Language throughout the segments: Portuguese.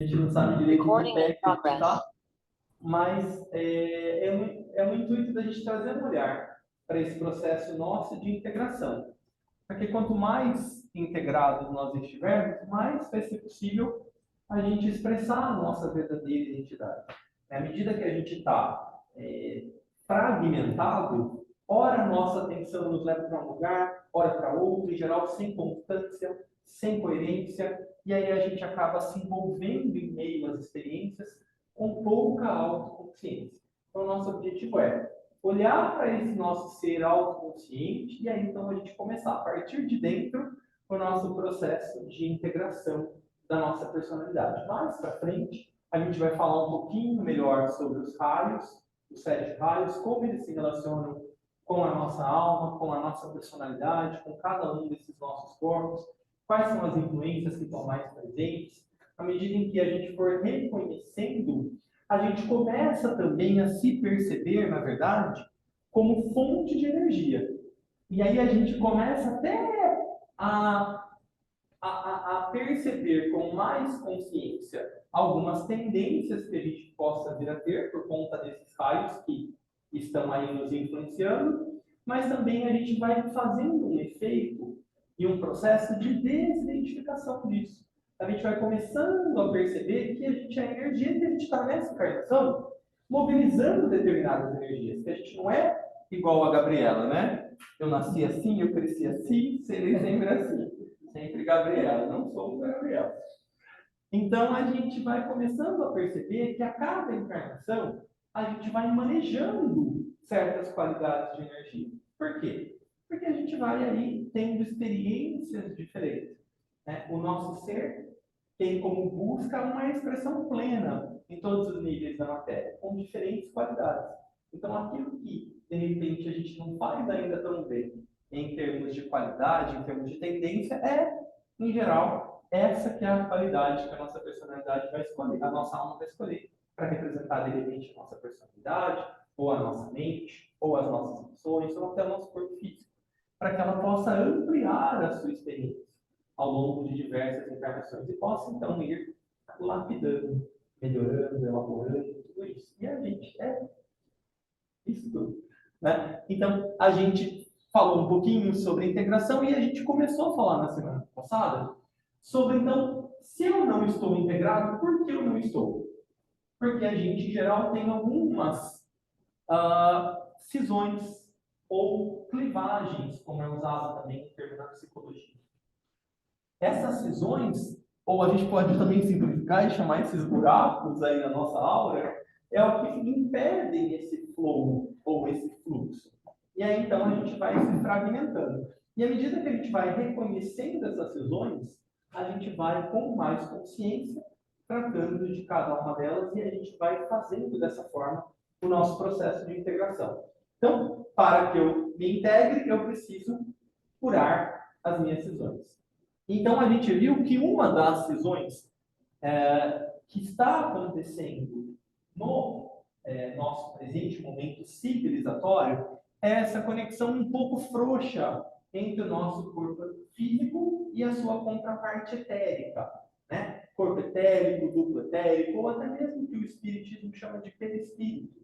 A gente não sabe direito o que é que a gente tá, mas é um intuito da gente trazer um olhar para esse processo nosso de integração. Porque quanto mais integrados nós estivermos, mais vai ser possível a gente expressar a nossa verdadeira identidade. À medida que a gente está fragmentado, ora a nossa atenção nos leva para um lugar, ora para outro, em geral sem constância, sem coerência, e aí a gente acaba se envolvendo em meio às experiências com pouca autoconsciência. Então, o nosso objetivo é olhar para esse nosso ser autoconsciente e aí então a gente começar a partir de dentro o nosso processo de integração da nossa personalidade. Mais para frente, a gente vai falar um pouquinho melhor sobre os raios, os 7 raios, como eles se relacionam com a nossa alma, com a nossa personalidade, com cada um desses nossos corpos, quais são as influências que estão mais presentes. À medida em que a gente for reconhecendo, a gente começa também a se perceber, na verdade, como fonte de energia. E aí a gente começa até a perceber com mais consciência algumas tendências que a gente possa vir a ter por conta desses raios que estão aí nos influenciando, mas também a gente vai fazendo um efeito e um processo de desidentificação disso. A gente vai começando a perceber que a gente é energia e que a gente está nessa encarnação mobilizando determinadas energias, que a gente não é igual a Gabriela, né? Eu nasci assim, eu cresci assim, serei sempre assim. Sempre Gabriela, não somos a Gabriela. Então a gente vai começando a perceber que a cada encarnação a gente vai manejando certas qualidades de energia. Por quê? Porque a gente vai aí tendo experiências diferentes. Né? O nosso ser tem como busca uma expressão plena em todos os níveis da matéria, com diferentes qualidades. Então aquilo que de repente a gente não faz ainda tão bem em termos de qualidade, em termos de tendência, em geral, essa que é a qualidade que a nossa personalidade vai escolher, a nossa alma vai escolher, para representar, de repente, a nossa personalidade, ou a nossa mente, ou as nossas emoções, ou até o nosso corpo físico, para que ela possa ampliar a sua experiência ao longo de diversas encarnações e possa, então, ir lapidando, melhorando, elaborando, tudo isso. E a gente é isso tudo. Né? Então, a gente falou um pouquinho sobre integração e a gente começou a falar na semana passada sobre, então, se eu não estou integrado, por que eu não estou? Porque a gente, em geral, tem algumas cisões ou clivagens, como é usado também em termos da psicologia. Essas cisões, ou a gente pode também simplificar e chamar esses buracos aí na nossa aura, é o que impedem esse flow ou esse fluxo. E aí então a gente vai se fragmentando. E à medida que a gente vai reconhecendo essas cisões, a gente vai com mais consciência tratando de cada uma delas e a gente vai fazendo dessa forma o nosso processo de integração. Então, para que eu me integre, eu preciso curar as minhas cisões. Então, a gente viu que uma das cisões que está acontecendo no nosso presente momento civilizatório é essa conexão um pouco frouxa entre o nosso corpo físico e a sua contraparte etérica. Né? Corpo etérico, duplo etérico, ou até mesmo que o espiritismo chama de perispírito.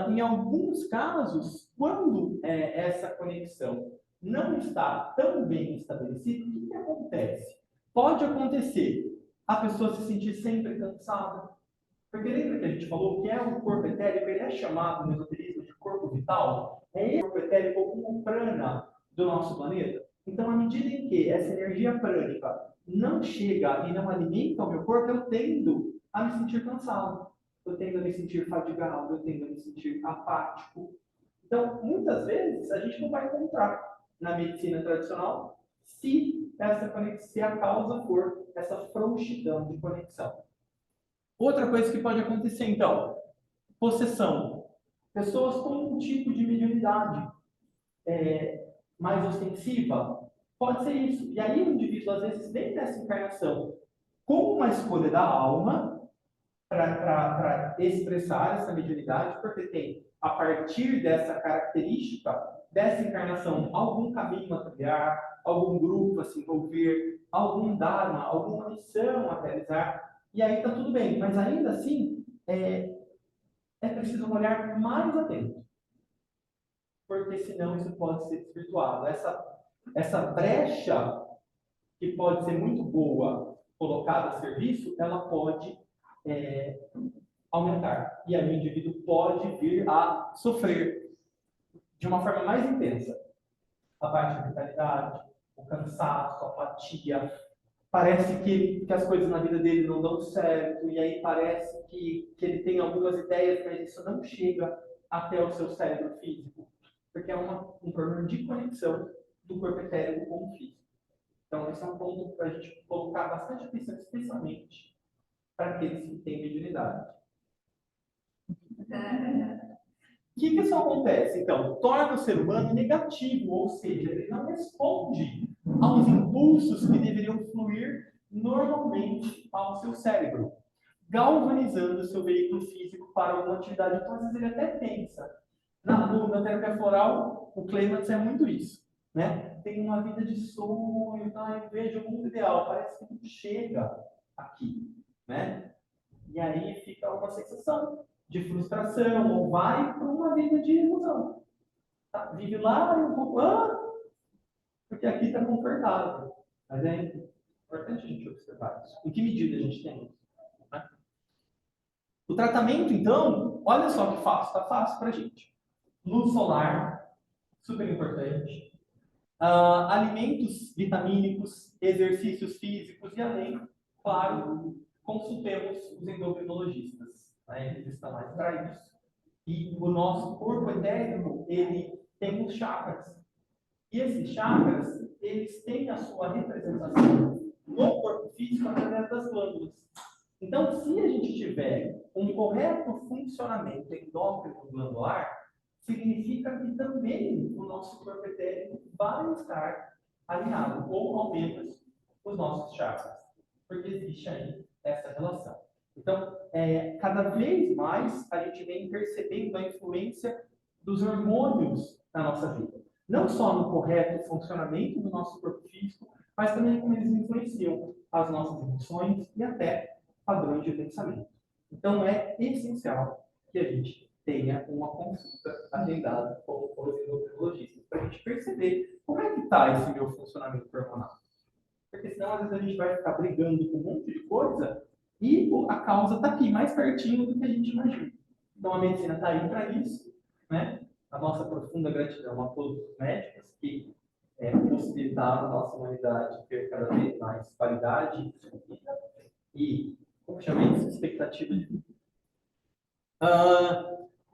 Em alguns casos, quando essa conexão não está tão bem estabelecida, o que acontece? Pode acontecer a pessoa se sentir sempre cansada, porque lembra que a gente falou que o corpo etérico, ele é chamado no esoterismo de corpo vital, é esse corpo etérico como o prana do nosso planeta. Então, à medida em que essa energia prânica não chega e não alimenta o meu corpo, eu tendo a me sentir cansado, eu tendo a me sentir fadigado, eu tendo a me sentir apático. Então, muitas vezes, a gente não vai encontrar na medicina tradicional se a causa for essa frouxidão de conexão. Outra coisa que pode acontecer, então, possessão. Pessoas com um tipo de mediunidade mais ostensiva, pode ser isso. E aí o indivíduo, às vezes, vem dessa encarnação com uma escolha da alma para expressar essa mediunidade, porque tem, a partir dessa característica, dessa encarnação, algum caminho a trilhar, algum grupo a se envolver, algum dharma, alguma missão a realizar. e aí está tudo bem. Mas ainda assim, é preciso um olhar mais atento, porque senão isso pode ser desvirtuado. Essa brecha, que pode ser muito boa colocada a serviço, ela pode aumentar. E aí o indivíduo pode vir a sofrer de uma forma mais intensa a baixa vitalidade, o cansaço, a apatia. Parece que as coisas na vida dele não dão certo, e aí parece que ele tem algumas ideias, mas isso não chega até o seu cérebro físico, porque é um problema de conexão do corpo etérico com o físico. Então, esse é um ponto para a gente colocar bastante atenção, especialmente para aqueles que têm mediunidade. O que isso acontece? Então, torna o ser humano negativo, ou seja, ele não responde aos impulsos que deveriam fluir normalmente ao seu cérebro, galvanizando o seu veículo físico para alguma atividade. Então, às vezes, ele até pensa. Na terapia floral, o clímax é muito isso, né? Tem uma vida de sonho, tá? Eu vejo o mundo ideal, parece que não chega aqui, né? E aí fica uma sensação de frustração, ou vai para uma vida de ilusão. Tá? Vive lá e um pouco, porque aqui está confortável. Mas é importante a gente observar isso. Em que medida a gente tem isso? Né? O tratamento, então, olha só que fácil, está fácil para a gente. Luz solar, super importante. Alimentos vitamínicos, exercícios físicos e além, claro, consultemos os endocrinologistas. Né? Eles estão mais para isso. E o nosso corpo etérico, ele tem os chakras. E esses chakras, eles têm a sua representação no corpo físico através das glândulas. Então, se a gente tiver um correto funcionamento endócrino glandular, significa que também o nosso corpo etérico vai estar alinhado, ou ao menos os nossos chakras, porque existe aí essa relação. Então, cada vez mais a gente vem percebendo a influência dos hormônios na nossa vida. Não só no correto funcionamento do nosso corpo físico, mas também como eles influenciam as nossas emoções e até padrões de pensamento. Então, é essencial que a gente tenha uma consulta agendada com os endocrinologistas, para a gente perceber como é que está esse meu funcionamento hormonal. Porque senão, às vezes, a gente vai ficar brigando com um monte de coisa e a causa está aqui, mais pertinho do que a gente imagina. Então, a medicina está aí para isso, né? A nossa profunda gratidão a todos os médicos que possibilitaram a nossa humanidade ter cada vez mais qualidade e, como chama isso, expectativa de vida.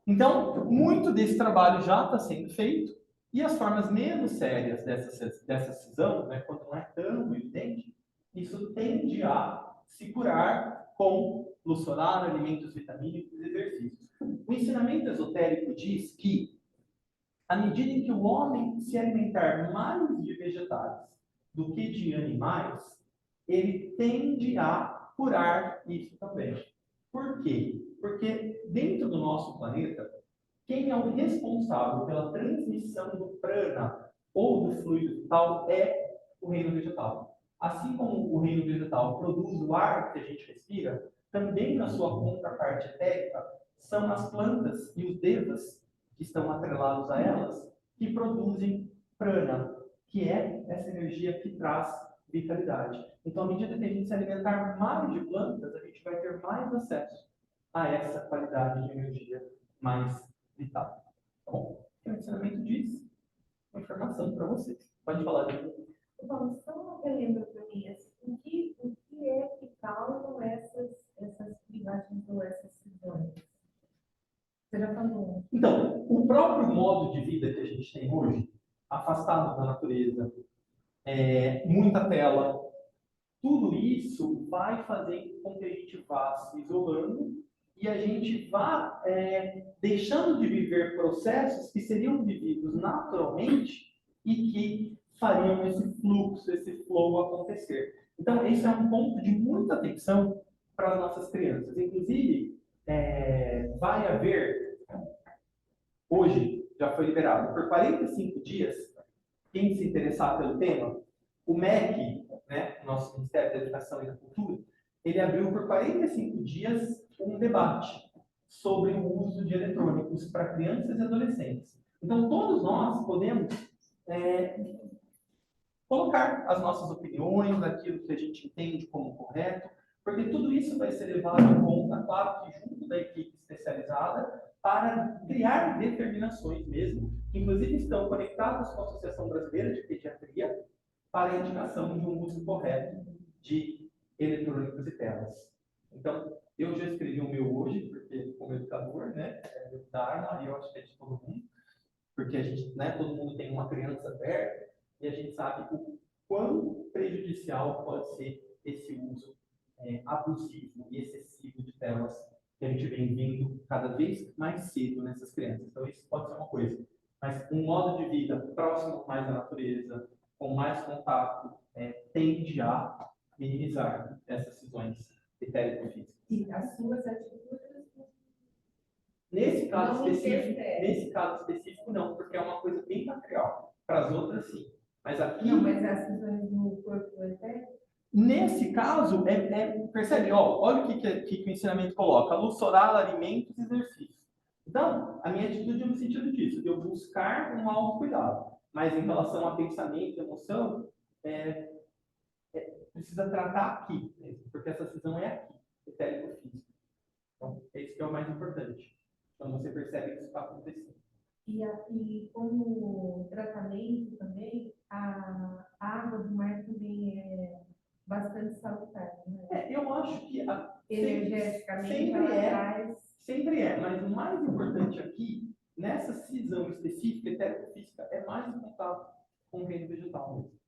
Então, muito desse trabalho já está sendo feito, e as formas menos sérias dessa cisão, né, quando não é tão evidente, isso tende a se curar com luz solar, alimentos vitamínicos e exercícios. O ensinamento esotérico diz que, à medida em que o homem se alimentar mais de vegetais do que de animais, ele tende a curar isso também. Por quê? Porque dentro do nosso planeta, quem é o responsável pela transmissão do prana ou do fluido vital é o reino vegetal. Assim como o reino vegetal produz o ar que a gente respira, também na sua contraparte etérica são as plantas e os devas que estão atrelados a elas que produzem prana, que é essa energia que traz vitalidade. Então, à medida que a gente se alimentar mais de plantas, a gente vai ter mais acesso a essa qualidade de energia mais vital. Tá bom? O ensinamento diz uma informação para vocês. Pode falar, Dani. Bom, só relembra para mim, assim, o que é que causam essas privações ou essas cisões? Você já falou. Então, o próprio modo de vida que a gente tem hoje, afastado da natureza, muita tela, tudo isso vai fazer com que a gente vá se isolando e a gente vá deixando de viver processos que seriam vividos naturalmente e que fariam esse fluxo, esse flow acontecer. Então, esse é um ponto de muita atenção para as nossas crianças. Inclusive, vai haver, hoje já foi liberado, por 45 dias, quem se interessar pelo tema, o MEC, né, nosso Ministério da Educação e da Cultura, ele abriu por 45 dias um debate sobre o uso de eletrônicos para crianças e adolescentes. Então, todos nós podemos colocar as nossas opiniões, aquilo que a gente entende como correto, porque tudo isso vai ser levado em conta, claro que junto da equipe especializada, para criar determinações mesmo, que inclusive estão conectadas com a Associação Brasileira de Pediatria, para a indicação de um uso correto de eletrônicos e telas. Então, eu já escrevi o meu hoje, porque como educador, né, é da Arma, e eu acho que é de todo mundo, porque a gente, né, todo mundo tem uma criança perto, e a gente sabe o quão prejudicial pode ser esse uso abusivo e excessivo de telas que a gente vem vendo cada vez mais cedo nessas crianças. Então, isso pode ser uma coisa. Mas um modo de vida próximo mais à natureza, com mais contato, tende a minimizar essas cisões etérico-físicas. E as suas atitudes Nesse caso não específico, interferem. nesse caso específico, não, porque é uma coisa bem material. Para as outras, sim. Mas aqui. Não, mas as cisões no corpo etérico? Nesse caso, percebe, ó, olha o que o ensinamento coloca: luz solar, alimentos e exercícios. Então, a minha atitude é no sentido disso, de eu buscar um autocuidado. Mas em relação a pensamento e emoção, precisa tratar aqui mesmo, porque essa cisão é aqui, etérico-físico. Então, esse que é o mais importante, quando você percebe que isso está acontecendo. E como tratamento também, a água do mar também é bastante salutar, né? Eu acho que Energeticamente ela traz. Sempre é, mas o mais importante aqui, nessa cisão específica, etérico-física, é mais o contato com o reino vegetal mesmo.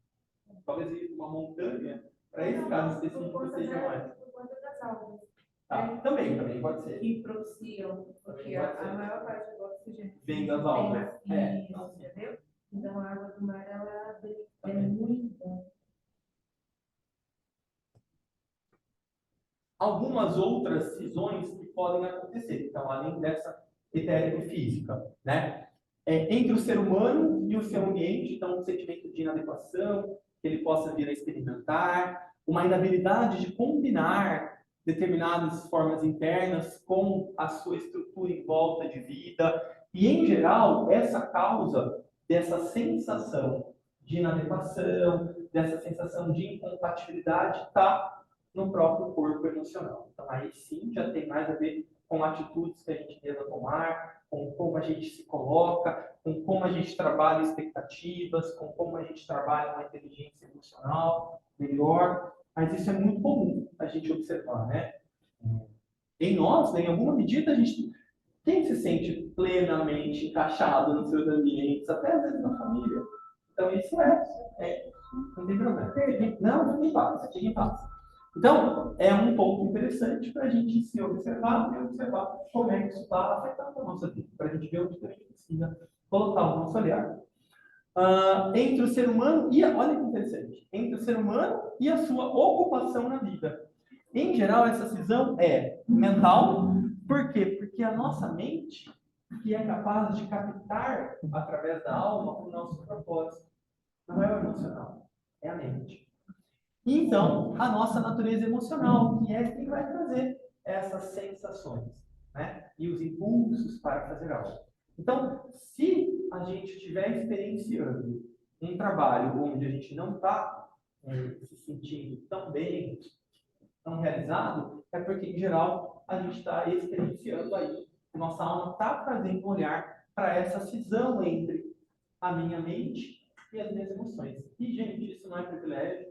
Talvez uma montanha, para esse caso específico, seja mais. Por conta das algas. Tá, também pode ser. Que propiciam, porque a maior parte do oxigênio vem das algas. entendeu? Então a água do mar ela é muito bom. Algumas outras cisões que podem acontecer, então, além dessa etérico-física, né? Entre o ser humano e o seu ambiente, então, um sentimento de inadequação, que ele possa vir a experimentar, uma inabilidade de combinar determinadas formas internas com a sua estrutura em volta de vida, e, em geral, essa causa dessa sensação de inadequação, dessa sensação de incompatibilidade, está no próprio corpo emocional. Então, aí sim, já tem mais a ver com atitudes que a gente deva tomar, com como a gente se coloca, com como a gente trabalha expectativas, com como a gente trabalha uma inteligência emocional melhor. Mas isso é muito comum a gente observar, né? Em nós, né, em alguma medida, a gente quem se sente plenamente encaixado nos seus ambientes, até às vezes na família. Então, isso não tem problema. Não, fique em paz, fique em paz. Então, é um ponto interessante para a gente se observar e observar como é que isso está afetando a nossa vida, para a gente ver onde a gente precisa colocar o nosso olhar. Entre o ser humano e olha que interessante, entre o ser humano e a sua ocupação na vida. Em geral, essa cisão é mental. Por quê? Porque a nossa mente, que é capaz de captar através da alma o nosso propósito, não é o emocional, é a mente. Então, a nossa natureza emocional, que é quem vai trazer essas sensações, né? E os impulsos para fazer algo. Então, se a gente estiver experienciando um trabalho onde a gente não está se sentindo tão bem, tão realizado, é porque, em geral, a gente está experienciando aí, a nossa alma está trazendo um olhar para essa cisão entre a minha mente e as minhas emoções. E, gente, isso não é privilégio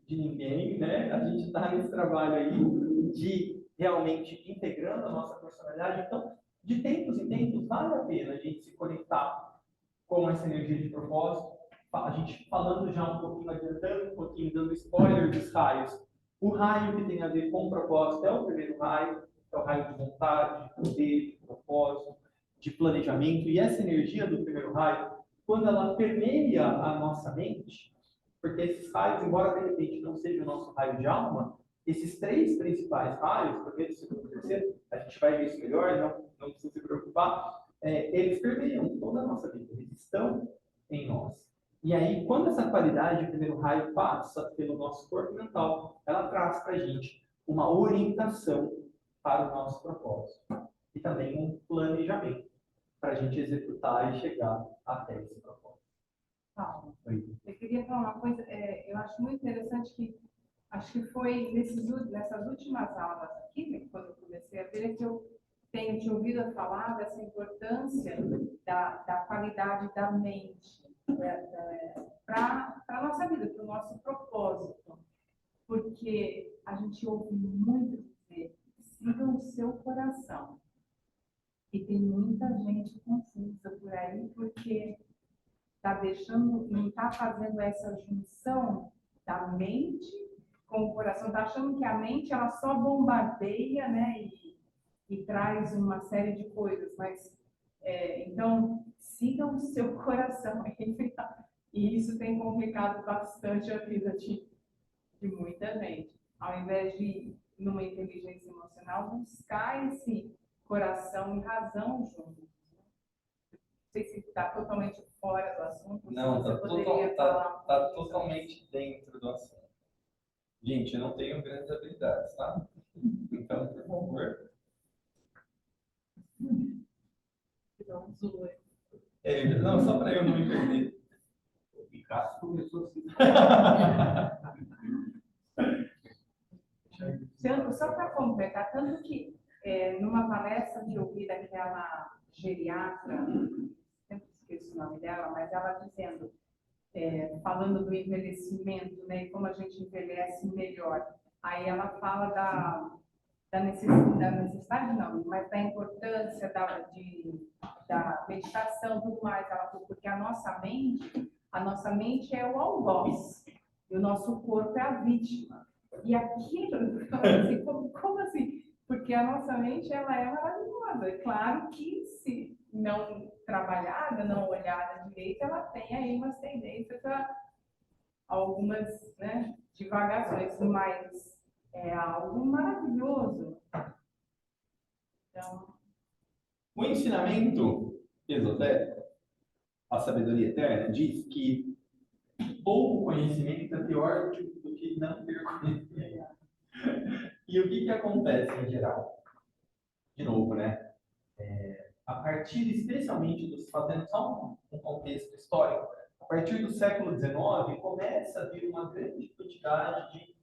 de ninguém, né? A gente está nesse trabalho aí de realmente integrando a nossa personalidade. Então, de tempos em tempos, vale a pena a gente se conectar com essa energia de propósito. A gente falando já um pouquinho, adiantando um pouquinho, dando spoiler dos raios. O raio que tem a ver com o propósito é o primeiro raio, é o raio de vontade, de poder, de propósito, de planejamento. E essa energia do primeiro raio, quando ela permeia a nossa mente, porque esses raios, embora de repente não seja o nosso raio de alma, esses três principais raios, primeiro, segundo e terceiro, a gente vai ver isso melhor, não precisa se preocupar, eles permeiam toda a nossa vida, eles estão em nós. E aí, quando essa qualidade de primeiro raio passa pelo nosso corpo mental, ela traz para a gente uma orientação para o nosso propósito e também um planejamento para a gente executar e chegar até esse propósito. Paulo, eu queria falar uma coisa, eu acho muito interessante que, acho que foi nessas últimas aulas aqui, né, quando eu comecei a ver, que eu tenho te ouvido falar dessa importância da qualidade da mente para a nossa vida, para o nosso propósito. Porque a gente ouve muito dizer, siga o seu coração. E tem muita gente confusa por aí, porque não está fazendo essa junção da mente com o coração, está achando que a mente ela só bombardeia, né, e traz uma série de coisas, mas então siga o seu coração. E isso tem complicado bastante a vida de muita gente. Ao invés de, numa inteligência emocional, buscar esse coração e razão juntos. Não sei se está totalmente fora do assunto. Não, tá totalmente dentro do assunto. Gente, eu não tenho grandes habilidades, tá? Então, por favor. Não, só para eu não me perder. O Picasso começou assim. Só para completar, tanto que numa palestra que eu vi daquela geriatra, sempre esqueço o nome dela, mas ela dizendo, falando do envelhecimento, né, e como a gente envelhece melhor. Aí ela fala da necessidade, não, mas da importância da meditação, tudo mais. Ela falou, porque a nossa mente é o algoz, e o nosso corpo é a vítima. E aquilo, assim, como assim? Porque a nossa mente, ela é maravilhosa. É claro que se não trabalhada, não olhada direito, ela tem aí umas tendências a algumas, né, divagações, mas é algo maravilhoso. Então, O ensinamento esotérico, a sabedoria eterna, diz que pouco conhecimento é pior do que não ter conhecimento. E o que acontece em geral? De novo, né? A partir, especialmente, fazendo só um contexto histórico, a partir do século XIX, começa a vir uma grande quantidade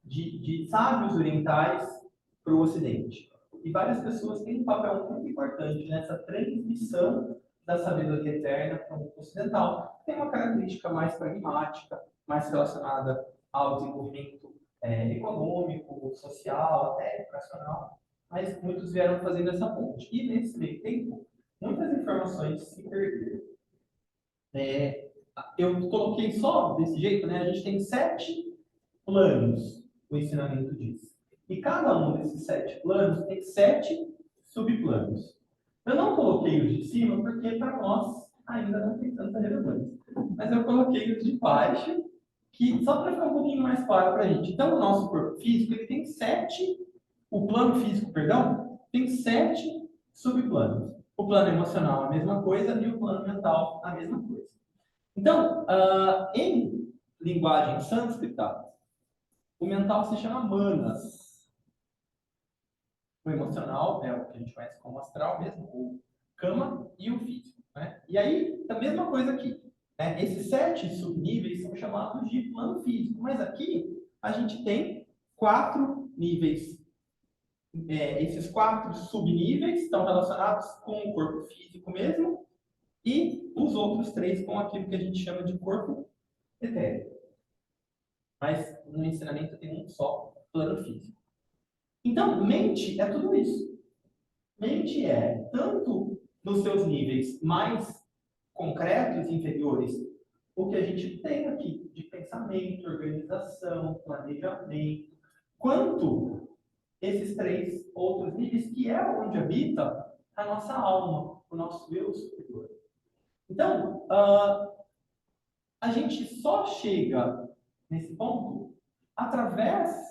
de sábios orientais para o Ocidente. E várias pessoas têm um papel muito importante nessa transmissão da sabedoria eterna para o mundo ocidental. Tem uma característica mais pragmática, mais relacionada ao desenvolvimento econômico, social, até educacional, mas muitos vieram fazendo essa ponte. E nesse meio tempo, muitas informações se perderam. Eu coloquei só desse jeito, né? A gente tem 7 planos, o ensinamento diz. E cada um desses 7 planos tem 7 subplanos. Eu não coloquei os de cima porque para nós ainda não tem tanta relevância. Mas eu coloquei os de baixo, que só para ficar um pouquinho mais claro para a gente. Então, o nosso corpo físico ele tem 7, o plano físico, perdão, tem 7 subplanos. O plano emocional a mesma coisa e o plano mental a mesma coisa. Então, em linguagem sânscrita, o mental se chama manas. O emocional é o que a gente conhece como astral mesmo, o kama e o físico. Né? E aí, a mesma coisa aqui. Né? Esses 7 subníveis são chamados de plano físico. Mas aqui, a gente tem 4 níveis. Esses 4 subníveis estão relacionados com o corpo físico mesmo. E os outros 3 com aquilo que a gente chama de corpo etérico. Mas no ensinamento tem um só plano físico. Então, mente é tudo isso. Mente é tanto nos seus níveis mais concretos e inferiores, o que a gente tem aqui de pensamento, organização, planejamento, quanto esses 3 outros níveis, que é onde habita a nossa alma, o nosso eu superior. Então, a gente só chega nesse ponto através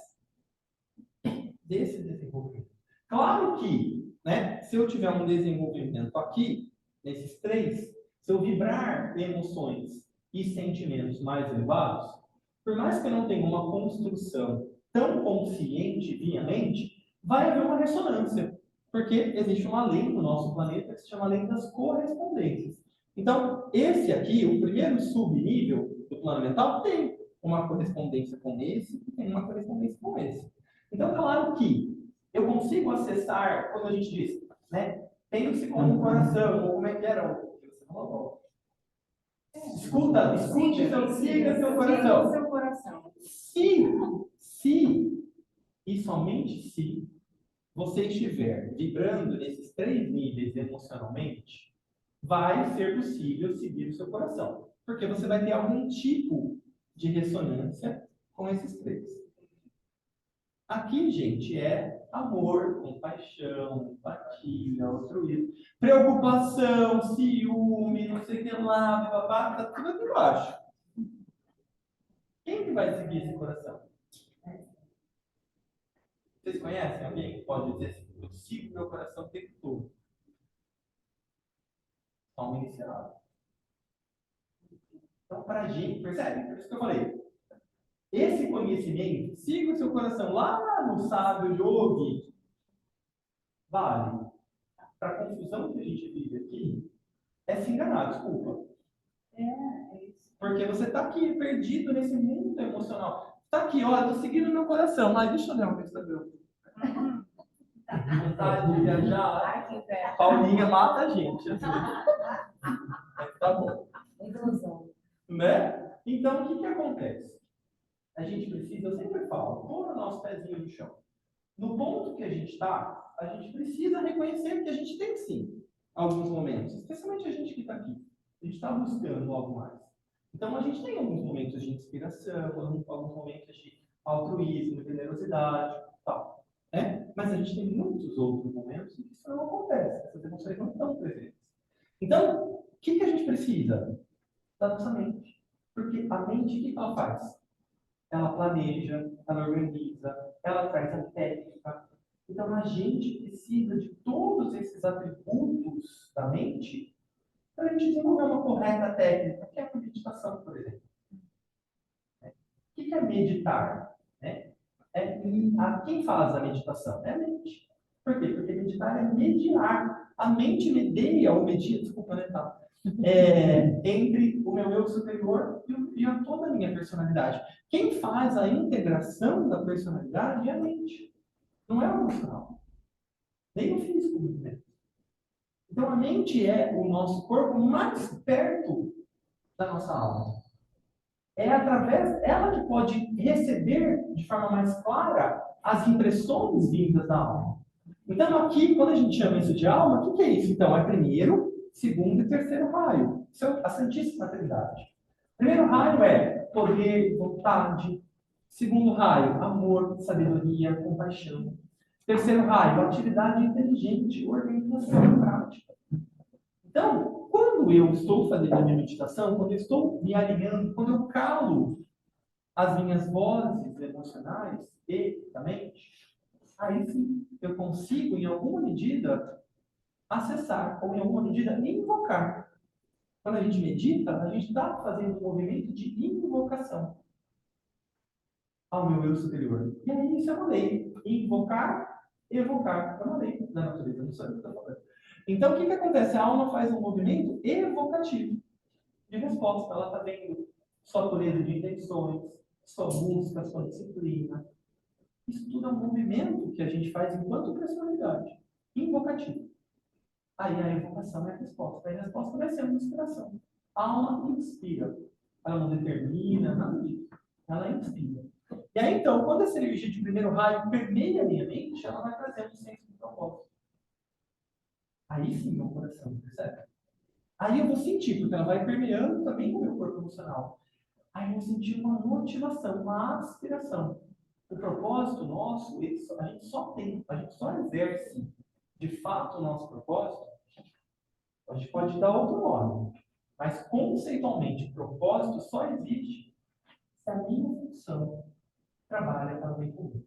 desse desenvolvimento. Claro que, né, se eu tiver um desenvolvimento aqui, nesses 3, se eu vibrar emoções e sentimentos mais elevados, por mais que eu não tenha uma construção tão consciente via mente, vai haver uma ressonância. Porque existe uma lei no nosso planeta que se chama lei das correspondências. Então, esse aqui, o primeiro subnível do plano mental, tem uma correspondência com esse e tem uma correspondência com esse. Então, claro que eu consigo acessar, quando a gente diz, né, pense com o coração, ou como é que era o que você falou? Escuta, siga seu coração. Seu coração. Se, e somente se, você estiver vibrando nesses 3 níveis emocionalmente, vai ser possível seguir o seu coração. Porque você vai ter algum tipo de ressonância com esses 3. Aqui, gente, é amor, compaixão, empatia, altruísmo, preocupação, ciúme, não sei o que lá, babá, tá tudo aqui embaixo. Quem que vai seguir esse coração? Vocês conhecem alguém que pode dizer assim, eu sigo meu coração o tempo todo? Só um iniciado. Então, para a gente, percebe? Por isso que eu falei. Esse conhecimento, siga o seu coração lá no sábio yogi, vale. Para a confusão que a gente vive aqui, é se enganar, desculpa. É isso. Porque você está aqui perdido nesse mundo emocional. Está aqui, olha, estou seguindo meu coração, mas deixa eu ler o Instagram. Vontade de viajar. Ai, que inveja. Paulinha mata a gente. Assim. Mas tá bom. Ilusão. Né? Então, o que acontece? A gente precisa, eu sempre falo, pôr o nosso pezinho no chão. No ponto que a gente está, a gente precisa reconhecer que a gente tem sim alguns momentos, especialmente a gente que está aqui. A gente está buscando algo mais. Então, a gente tem alguns momentos de inspiração, alguns momentos de altruísmo, generosidade, tal. Né? Mas a gente tem muitos outros momentos em que isso não acontece, essas emoções não estão presentes. Então, o que a gente precisa? Da nossa mente. Porque a mente, o que ela faz? Ela planeja, ela organiza, ela traz a técnica. Então, a gente precisa de todos esses atributos da mente para a gente desenvolver uma correta técnica, que é a meditação, por exemplo. O que é meditar? Quem faz a meditação? É a mente. Por quê? Porque meditar é mediar. A mente media, ou media, desculpa, né, tá? Entre o meu eu superior e toda a minha personalidade. Quem faz a integração da personalidade é a mente. Não é o emocional. Nem o físico, né? Então, a mente é o nosso corpo mais perto da nossa alma. É através dela que pode receber de forma mais clara as impressões vindas da alma. Então, aqui, quando a gente chama isso de alma, o que é isso? Então, é primeiro, segundo e terceiro raio. Isso é a Santíssima Trindade. Primeiro raio é poder, vontade. Segundo raio, amor, sabedoria, compaixão. Terceiro raio, atividade inteligente, organização e prática. Então, quando eu estou fazendo a minha meditação, quando eu estou me alinhando, quando eu calo as minhas vozes emocionais e da mente, aí sim eu consigo, em alguma medida, acessar, ou em alguma medida, invocar. Quando a gente medita, a gente está fazendo um movimento de invocação ao meu eu superior. E aí isso é uma lei. Invocar, evocar. É uma lei da natureza, não sei o que eu estou falando. Então, o que acontece? A alma faz um movimento evocativo de resposta. Ela está vendo sua pureza de intenções, sua busca, sua disciplina. Isso tudo é um movimento que a gente faz enquanto personalidade. Invocativo. Aí a evocação é a resposta. Aí a resposta vai ser uma inspiração. A alma inspira. Ela não determina, nada disso. Ela inspira. E aí, então, quando essa energia de primeiro raio permeia a minha mente, ela vai trazendo um senso de propósito. Aí sim, meu coração, percebe? Aí eu vou sentir, porque ela vai permeando também o meu corpo emocional. Aí eu vou sentir uma motivação, uma aspiração. O propósito nosso, a gente só tem, a gente só exerce de fato o nosso propósito. A gente pode dar outro nome, mas conceitualmente, propósito só existe se a minha função trabalha para o bem comum.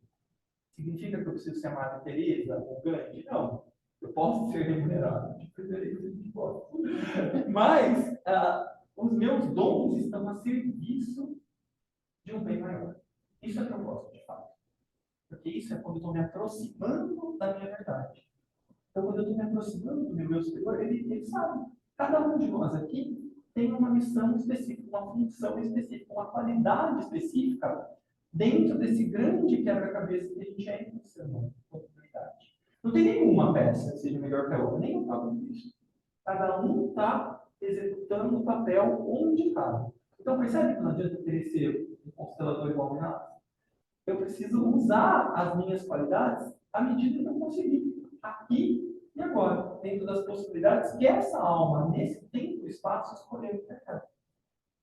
Significa que eu preciso ser a Madre Teresa ou Gandhi? Não. Eu posso ser remunerado, de preferência de posso. Mas os meus dons estão a serviço de um bem maior. Isso é propósito, de fato. Porque isso é quando eu estou me aproximando da minha verdade. Então, quando eu estou me aproximando do meu eu superior, ele sabe. Cada um de nós aqui tem uma missão específica, uma função específica, uma qualidade específica dentro desse grande quebra-cabeça que a gente é em ser humano, possibilidade. Não tem nenhuma peça que seja melhor que a outra, nem o próprio Cristo. Cada um está executando o papel onde cabe. Então, percebe que não adianta querer ser um constelador igual a nada? Eu preciso usar as minhas qualidades à medida que eu conseguir, aqui e agora, dentro das possibilidades que essa alma, nesse tempo e espaço, escolheu.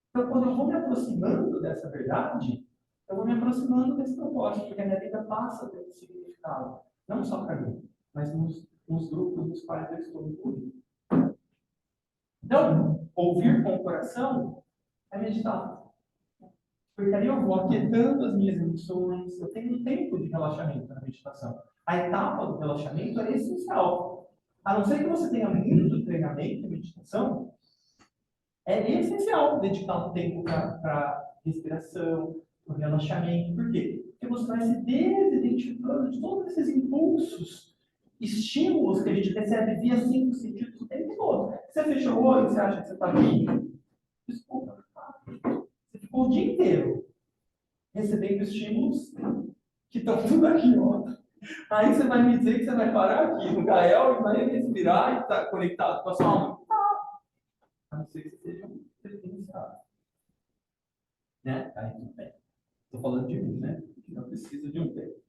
Então, quando eu vou me aproximando dessa verdade, eu vou me aproximando desse propósito, porque a minha vida passa a ter um significado, não só para mim, mas nos grupos nos quais eu estou incluído. Então, ouvir com o coração é meditar. Porque aí eu vou aquietando as minhas emoções, eu tenho um tempo de relaxamento na meditação. A etapa do relaxamento é essencial. A não ser que você tenha muito treinamento em meditação, é essencial dedicar um tempo para respiração, para relaxamento. Por quê? Porque você vai se desidentificando de todos esses impulsos, estímulos que a gente recebe via 5 sentidos o tempo todo. Você fechou o olho, você acha que você está aqui? Desculpa. Você ficou o dia inteiro recebendo estímulos que estão tudo aqui, ó. Aí você vai me dizer que você vai parar aqui no Gael e vai respirar e estar conectado com a sua alma? A não ser que você seja um iniciado. Né? Aí tudo bem. Estou falando de mim, né? Que não precisa de um tempo.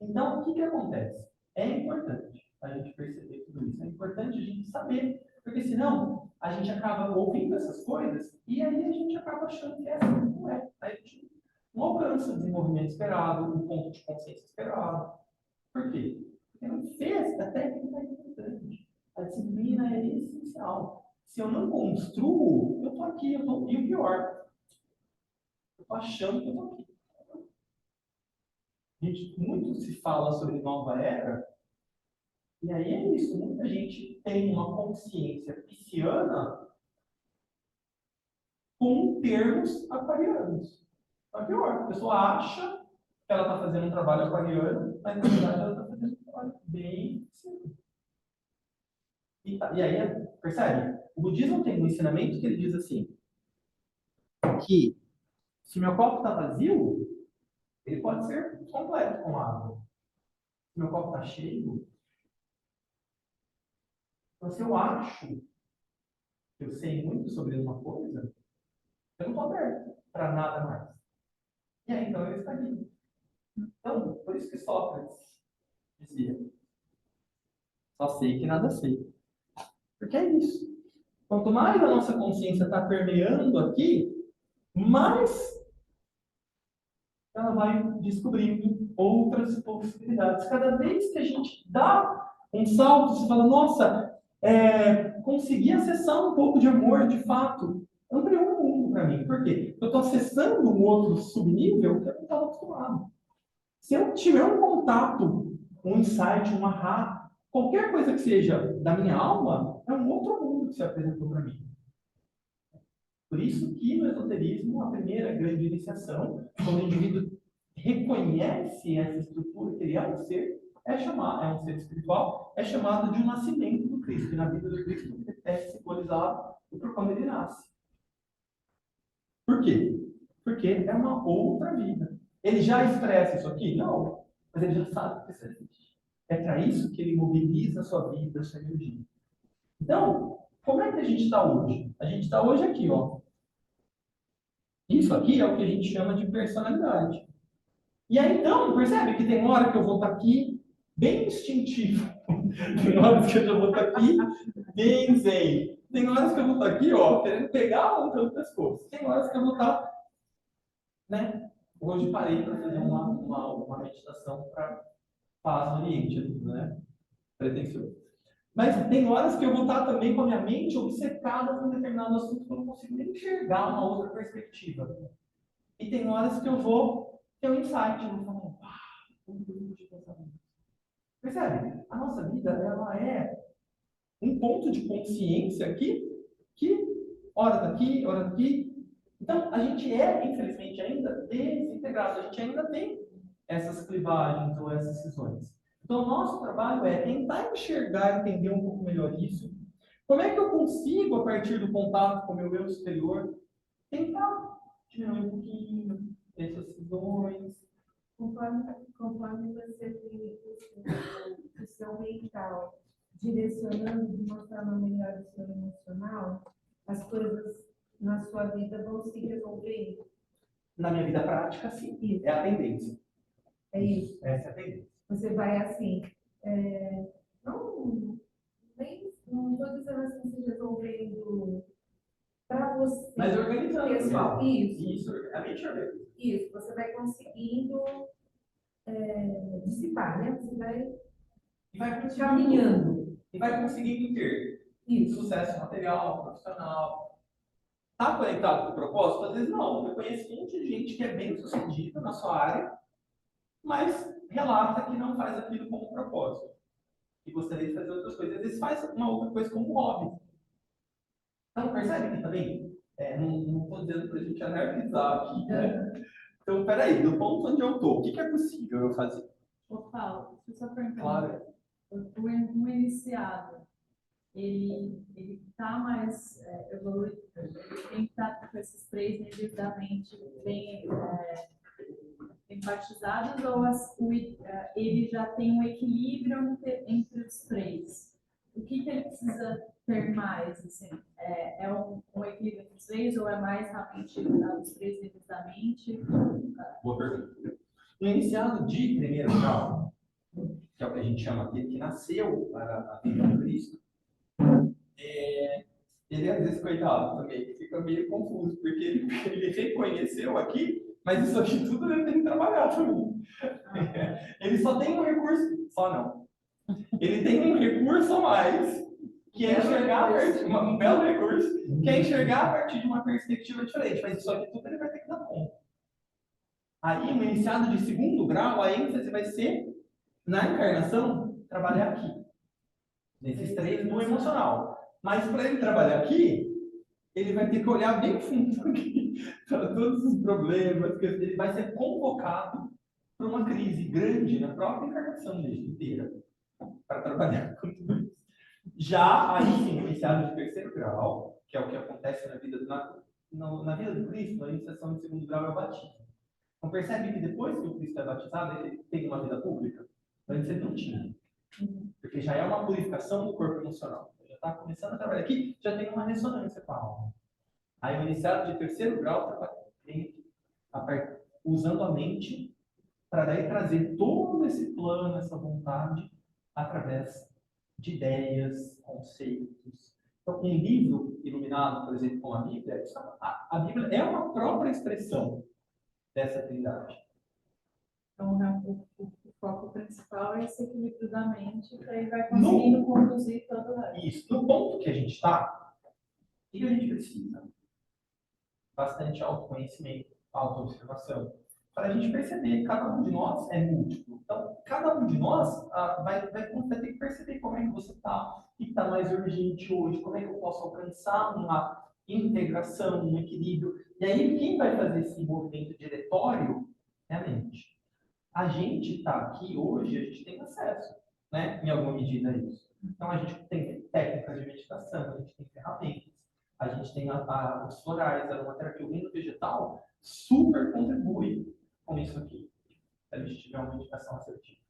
Então, o que acontece? É importante a gente perceber tudo isso. É importante a gente saber. Porque senão, a gente acaba ouvindo essas coisas e aí a gente acaba achando que essa não é. Aí a gente não alcança o desenvolvimento esperado, o ponto de consciência esperado. Por quê? Porque não fez a técnica é importante. A disciplina é essencial. Se eu não construo, eu estou aqui, e o pior, eu estou achando que eu estou aqui. Gente, muito se fala sobre nova era, e aí é isso. Muita gente tem uma consciência pisciana com termos aquarianos. É pior, a pessoa acha que ela está fazendo um trabalho aquariano, mas na verdade ela está fazendo um trabalho bem simples. E aí, percebe? O budismo tem um ensinamento que ele diz assim, que se meu copo está vazio, ele pode ser completo com água. Se meu copo está cheio, então se eu acho que eu sei muito sobre uma coisa, eu não estou aberto para nada mais. E aí, então, eu estagno. Então, por isso que Sócrates dizia, só sei que nada sei. Porque é isso. Quanto mais a nossa consciência está permeando aqui, mais ela vai descobrindo outras possibilidades. Cada vez que a gente dá um salto, você fala, nossa, consegui acessar um pouco de amor, de fato. Ampliou o mundo para mim. Por quê? Eu estou acessando um outro subnível que eu não estava acostumado. Se eu tiver um contato, um insight, um ahá, qualquer coisa que seja da minha alma, é um outro mundo que se apresentou para mim. Por isso que no esoterismo, a primeira grande iniciação, quando o indivíduo reconhece essa estrutura que ele é um ser, é um ser espiritual, é chamado de um nascimento do Cristo. E na vida do Cristo é simbolizado por quando ele nasce. Por quê? Porque é uma outra vida. Ele já expressa isso aqui? Não. Mas ele já sabe que isso existe. É para isso que ele mobiliza a sua vida, a sua energia. Então, como é que a gente está hoje? A gente está hoje aqui, ó. Isso aqui é o que a gente chama de personalidade. E aí, então, percebe que tem hora que eu vou estar aqui bem instintivo. Tem horas que eu já vou estar aqui bem zen. Tem horas que eu vou estar aqui, ó, querendo pegar outras coisas. Tem horas que eu vou estar, né? Hoje parei para fazer uma meditação para paz no Oriente, né? Pretensioso. Mas tem horas que eu vou estar também com a minha mente obcecada com um determinado assunto que eu não consigo nem enxergar uma outra perspectiva. E tem horas que eu vou ter um insight, eu vou falar, um grupo de pensamento. Percebe? A nossa vida, ela é um ponto de consciência aqui, que hora está aqui, hora está aqui. Então, a gente é, infelizmente, ainda desintegrado. A gente ainda tem essas clivagens ou essas cisões. Então, o nosso trabalho é tentar enxergar, entender um pouco melhor isso. Como é que eu consigo, a partir do contato com o meu eu superior, tentar diminuir um pouquinho essas cisões? Conforme você tem o seu mental direcionando de uma forma melhor o seu emocional, as coisas na sua vida vão se resolvendo. Na minha vida prática, sim. Isso. É a tendência. É isso. Essa é a tendência. Você vai assim, não estou dizendo assim, se resolvendo para você. Mas organizando. Pessoal, mesmo. isso. A mente organiza. Isso, você vai conseguindo dissipar, né? Você vai E vai conseguindo, caminhando. e vai conseguindo ter Isso. sucesso material, profissional. Está conectado com o propósito? Às vezes não. Eu conheço muita gente que é bem sucedida na sua área, mas relata que não faz aquilo como propósito. E gostaria de fazer outras coisas. Às vezes faz uma outra coisa como hobby. Então, percebe que também, não estou dizendo para a gente analisar aqui, né? Então, peraí, do ponto onde eu estou, o que é possível eu fazer? Ô, Paulo, deixa eu só perguntar. Claro. O iniciado, ele está mais evoluído, ele tem que estar com esses três níveis da mente bem enfatizados, ou ele já tem um equilíbrio entre os três? O que ele precisa ter mais? Assim, é um equilíbrio entre os três, ou é mais realmente os três níveis da mente? Boa pergunta. O iniciado de primeiro grau, que é o que a gente chama aquele que nasceu para a vida do Cristo, ele às vezes, coitado, também fica meio confuso, porque ele reconheceu aqui, mas isso aqui tudo ele tem que trabalhar também. Ele só tem um recurso, só não. Ele tem um recurso a mais, que é enxergar um belo recurso, que é enxergar a partir de uma perspectiva diferente, mas isso aqui tudo ele vai ter que dar conta. Aí, o iniciado de segundo grau, a ênfase vai ser, na encarnação, trabalhar aqui. Nesses três no emocional. Mas para ele trabalhar aqui, ele vai ter que olhar bem fundo aqui, para todos os problemas, que ele vai ser convocado para uma crise grande na própria encarnação dele inteira, para trabalhar com tudo isso. Já aí sim, o iniciado de terceiro grau, que é o que acontece na vida do Cristo, a iniciação de segundo grau é o batismo. Então percebe que depois que o Cristo é batizado, ele tem uma vida pública? Antes ele não tinha. Porque já é uma purificação do corpo emocional. Já está começando a trabalhar aqui, já tem uma ressonância com a alma. Aí o iniciado de terceiro grau trabalha usando a mente para daí trazer todo esse plano, essa vontade, através de ideias, conceitos. Então, um livro iluminado, por exemplo, como a Bíblia, a Bíblia é uma própria expressão dessa trindade. Então, o foco principal é esse equilíbrio da mente, que aí vai conseguindo conduzir todo o resto. Isso. No ponto que a gente está, o que a gente precisa? Bastante autoconhecimento, autoobservação, para a gente perceber que cada um de nós é múltiplo. Então, cada um de nós vai ter que perceber como é que você está, o que está mais urgente hoje, como é que eu posso alcançar uma integração, um equilíbrio. E aí, quem vai fazer esse movimento diretório é a mente. A gente está aqui hoje, a gente tem acesso, né, em alguma medida a isso. Então, a gente tem técnicas de meditação, a gente tem ferramentas, a gente tem os florais, a aromaterapia, o reino vegetal, super contribui com isso aqui, se a gente tiver uma meditação assertiva.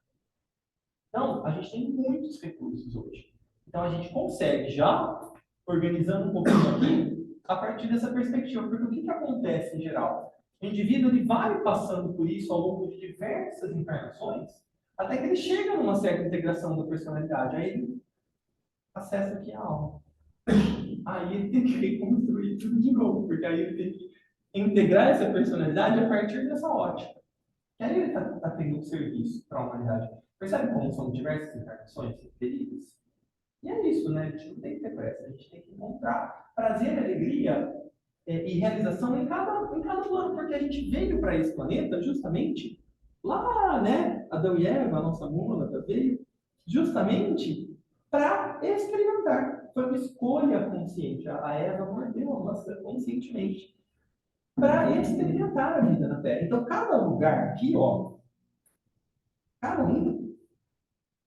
Então, a gente tem muitos recursos hoje. Então, a gente consegue já, organizando um pouquinho aqui, a partir dessa perspectiva. Porque o que acontece em geral? O indivíduo ele vai passando por isso ao longo de diversas encarnações, até que ele chega numa certa integração da personalidade. Aí ele acessa aqui a alma. Aí ele tem que reconstruir tudo de novo, porque aí ele tem que integrar essa personalidade a partir dessa ótica. E aí ele está tendo um serviço para a humanidade. Percebe como são diversas encarnações repetidas? E é isso, né? A gente não tem que ter pressa, a gente tem que encontrar prazer, alegria e realização em cada plano, porque a gente veio para esse planeta justamente lá, né? Adão e Eva, a nossa mônada, veio justamente para experimentar. Foi uma escolha consciente. A Eva mordeu a maçã conscientemente para experimentar a vida na Terra. Então, cada lugar aqui, ó, Cada um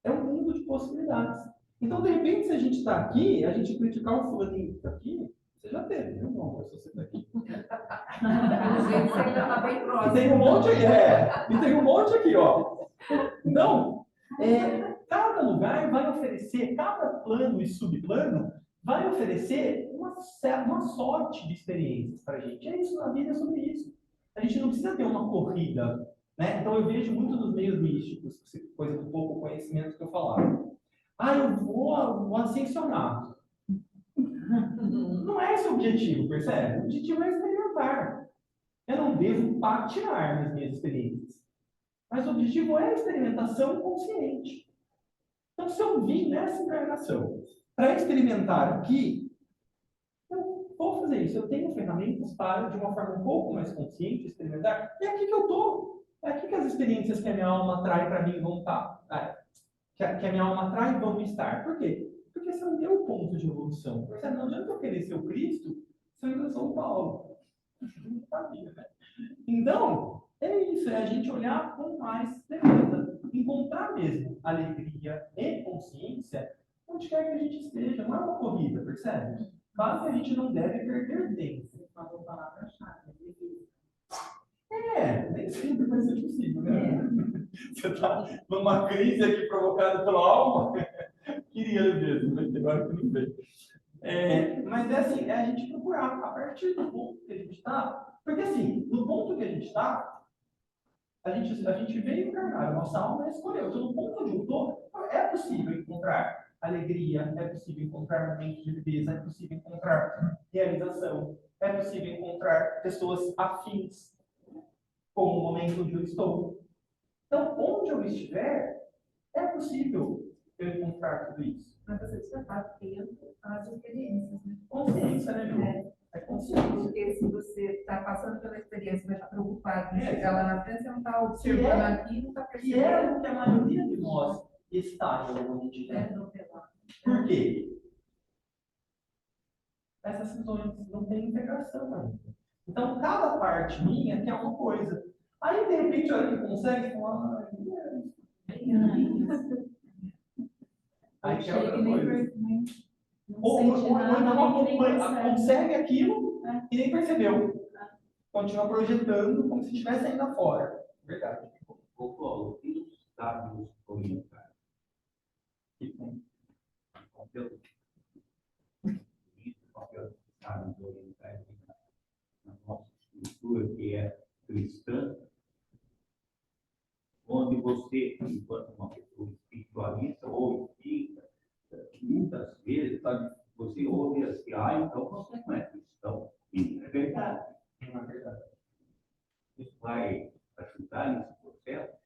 é um mundo de possibilidades. Então, de repente, se a gente está aqui, a gente criticar o fulaninho que está aqui, você já teve, viu, irmão? Se você está aqui. Pelo jeito, você ainda está bem E próximo. tem um monte aqui, e tem um monte aqui, ó. Então, cada lugar vai oferecer, cada plano e subplano vai oferecer uma sorte de experiências para a gente. É isso, na vida é sobre isso. A gente não precisa ter uma corrida, né? Então, eu vejo muito nos meios místicos, coisa do pouco conhecimento que eu falava. Eu vou ascensionar. Não é esse o objetivo, percebe? O objetivo é experimentar. Eu não devo patinar nas minhas experiências. Mas o objetivo é a experimentação consciente. Então, se eu vim nessa encarnação para experimentar aqui, eu vou fazer isso. Eu tenho ferramentas para, de uma forma um pouco mais consciente, experimentar. E é aqui que eu estou. É aqui que as experiências que a minha alma traz para mim vão estar. Que a minha alma traz e vão estar. Por quê? Porque esse é o meu ponto de evolução. Porque não adianta eu querer ser o Cristo se eu ainda sou o Paulo. Não sabia, né? Então, é isso, é a gente olhar com mais leveza, encontrar mesmo alegria e consciência onde quer que a gente esteja. Não é uma corrida, percebe? Claro que a gente não deve perder tempo. Você falou palavra-chave, nem sempre vai ser possível, né? Você está numa crise aqui provocada pela alma, queria mesmo, mas agora que não veio. Mas é assim, é a gente procurar, a partir do ponto que a gente está, porque assim, no ponto que a gente está, a gente veio encarnar, a nossa alma escolheu. Então, no ponto onde eu estou, é possível encontrar alegria, é possível encontrar momentos de beleza, é possível encontrar realização, é possível encontrar pessoas afins, como o momento onde eu estou. Então, onde eu estiver, é possível eu encontrar tudo isso. Mas você já está tendo as experiências, né? Consciência, né, Ju? É consciência. Porque se você está passando pela experiência, mas está preocupado em É. chegar lá na frente, você não está observando aqui, não está E é percebendo. o que a maioria de nós está em algum momento. Por quê? Essas cisões não têm integração ainda. Então, cada parte minha quer uma coisa. Aí, de repente, a hora que consegue, fala, aí quer outra coisa. Ou não consegue aquilo e nem percebeu. Continua projetando como se estivesse ainda fora. Verdade. Ô, Paulo, e os sábios orientais? Papel dos sábios orientais na nossa estrutura, que é cristã, onde você, enquanto uma pessoa espiritualista ou espírita, muitas vezes você ouve assim, então você não é cristão. E não é verdade. Não é verdade. Isso vai ajudar nesse processo?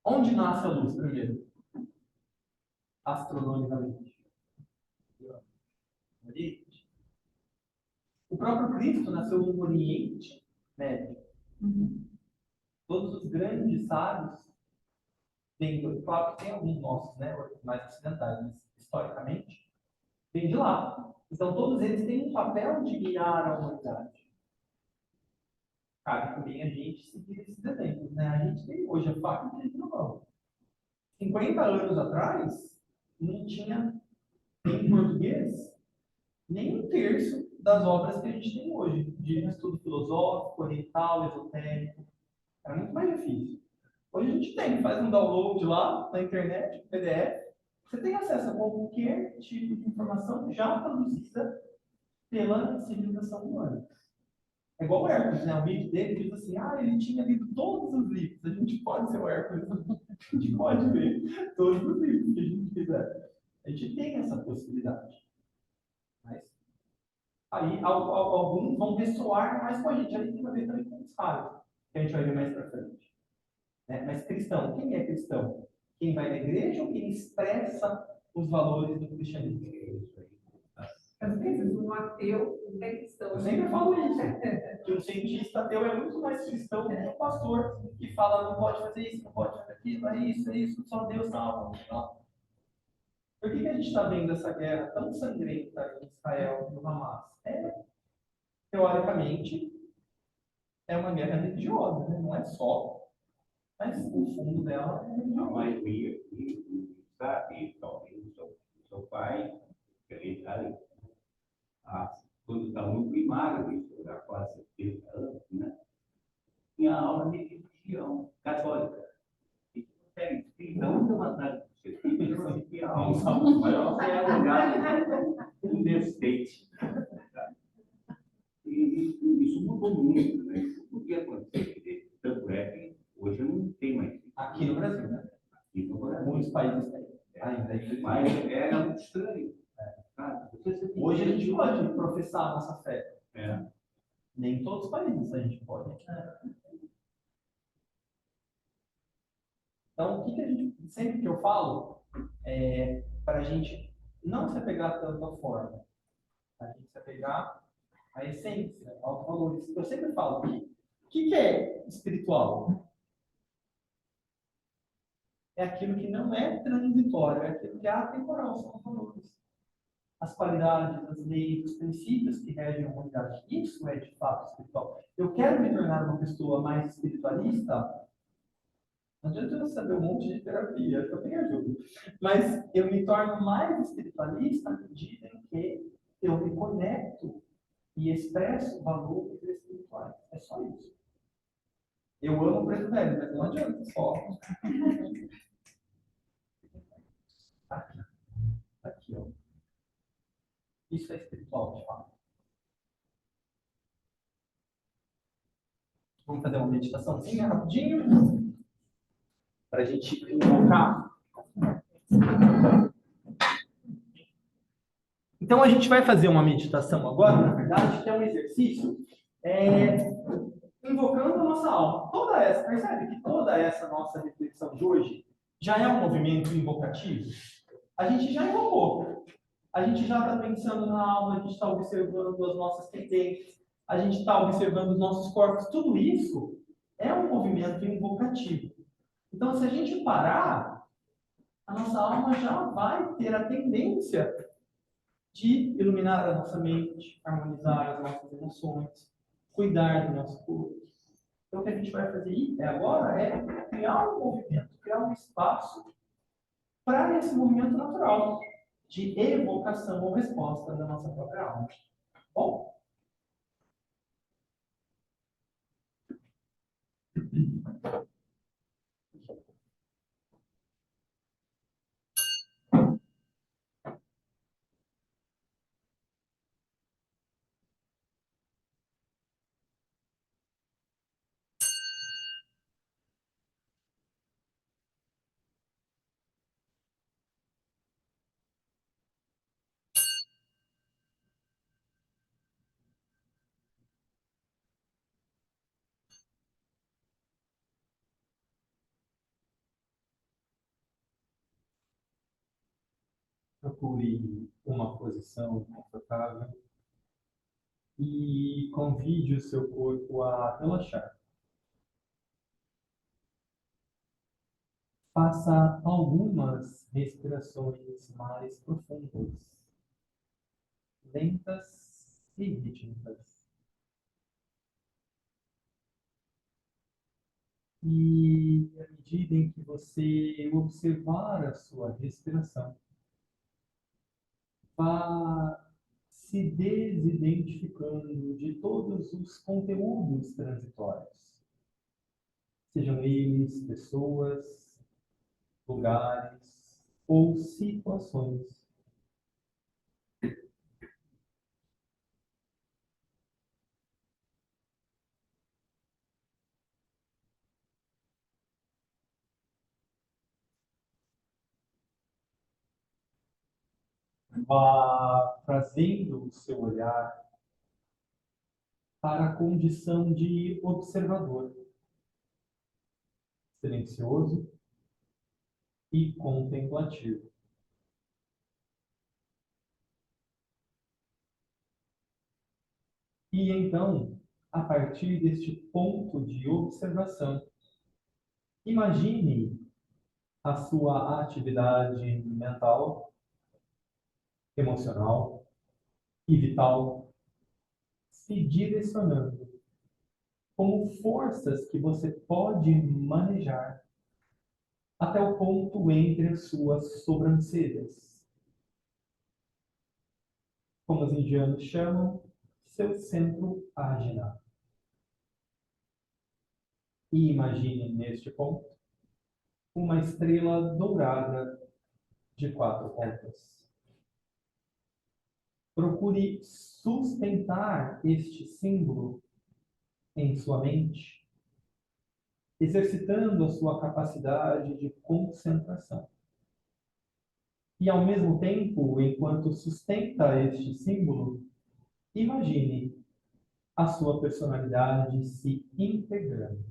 Onde nasce a luz primeiro? Astronomicamente. Oriente. O próprio Cristo nasceu no Oriente Médio. Todos os grandes sábios, claro que tem alguns nossos, né, mais ocidentais, mas historicamente, vem de lá. Então, todos eles têm um papel de guiar a humanidade. Cabe também a gente seguir esses exemplos, né? A gente tem hoje a faca e a mão. 50 anos atrás, não tinha, em português, nem um terço das obras que a gente tem hoje, de estudo filosófico, oriental, esotérico. Era muito mais difícil. Hoje a gente tem, faz um download lá na internet, PDF, você tem acesso a qualquer tipo de informação já produzida pela civilização humana. É igual o Hércules, né? O mito dele diz assim, ele tinha lido todos os livros. A gente pode ser o Hércules, a gente pode ler todos os livros que a gente quiser. A gente tem essa possibilidade. Mas aí alguns vão ressoar mais com a gente. Aí tem a ver também com os raros, que a gente vai ver mais para frente. Mas cristão, quem é cristão? Quem vai na igreja ou quem expressa os valores do cristianismo? Às vezes, um ateu é cristão. Eu sempre falo isso. Que um cientista ateu é muito mais cristão do que um pastor que fala não pode fazer isso, não pode fazer aquilo, é isso, só Deus salva. Por que a gente está vendo essa guerra tão sangrenta em Israel e no Hamas? Teoricamente, é uma guerra religiosa, né? Não é só Mas o fundo dela é A maioria sabe, talvez o seu pai, ele quando está muito primário, isso já quase 70 anos, né? Tinha aula de religião católica. E você consegue explicar muita vantagem para você filho, você assistir a aula. Mas você é olhar um defeito. E isso mudou muito, né? Isso podia acontecer. Tanto é que hoje não tem mais isso. aqui no Brasil, né? Aqui no Brasil. Muitos países têm. Ainda. Mas era muito estranho. Sabe? Hoje a gente pode professar a nossa fé. É. Nem em todos os países a gente pode. Então, o que a gente, sempre que eu falo, para a gente não se apegar tanto à forma, a gente se apegar à essência, aos valores. Eu sempre falo que o que é espiritual? É aquilo que não é transitório, é aquilo que é atemporal, são os valores. As qualidades, as leis, os princípios que regem a humanidade. Isso é de fato espiritual. Eu quero me tornar uma pessoa mais espiritualista. Não adianta eu saber um monte de terapia, eu também ajudo. Mas eu me torno mais espiritualista à medida em que eu me conecto e expresso valores espirituais. É só isso. Eu amo o preto velho, mas não adianta só. Aqui. Aqui, ó. Isso é espiritual, de fato. Vamos fazer uma meditaçãozinha rapidinho para a gente invocar. Então a gente vai fazer uma meditação agora, na verdade, que é um exercício invocando a nossa alma. Toda essa, percebe que toda essa nossa reflexão de hoje já é um movimento invocativo? A gente já invocou. A gente já está pensando na alma, a gente está observando as nossas tendências, a gente está observando os nossos corpos. Tudo isso é um movimento invocativo. Então, se a gente parar, a nossa alma já vai ter a tendência de iluminar a nossa mente, harmonizar as nossas emoções, cuidar do nosso corpo. Então, o que a gente vai fazer agora é criar um movimento, criar um espaço para esse movimento natural de evocação ou resposta da nossa própria alma. Bom? Procure uma posição confortável e convide o seu corpo a relaxar. Faça algumas respirações mais profundas, lentas e rítmicas. E à medida em que você observar a sua respiração, vá se desidentificando de todos os conteúdos transitórios, sejam eles pessoas, lugares ou situações. Vá trazendo o seu olhar para a condição de observador, silencioso e contemplativo. E então, a partir deste ponto de observação, imagine a sua atividade mental, emocional e vital se direcionando como forças que você pode manejar até o ponto entre as suas sobrancelhas, como os indianos chamam, seu centro ágina. E imagine neste ponto uma estrela dourada de 4 pontas. Procure sustentar este símbolo em sua mente, exercitando a sua capacidade de concentração. E, ao mesmo tempo, enquanto sustenta este símbolo, imagine a sua personalidade se integrando,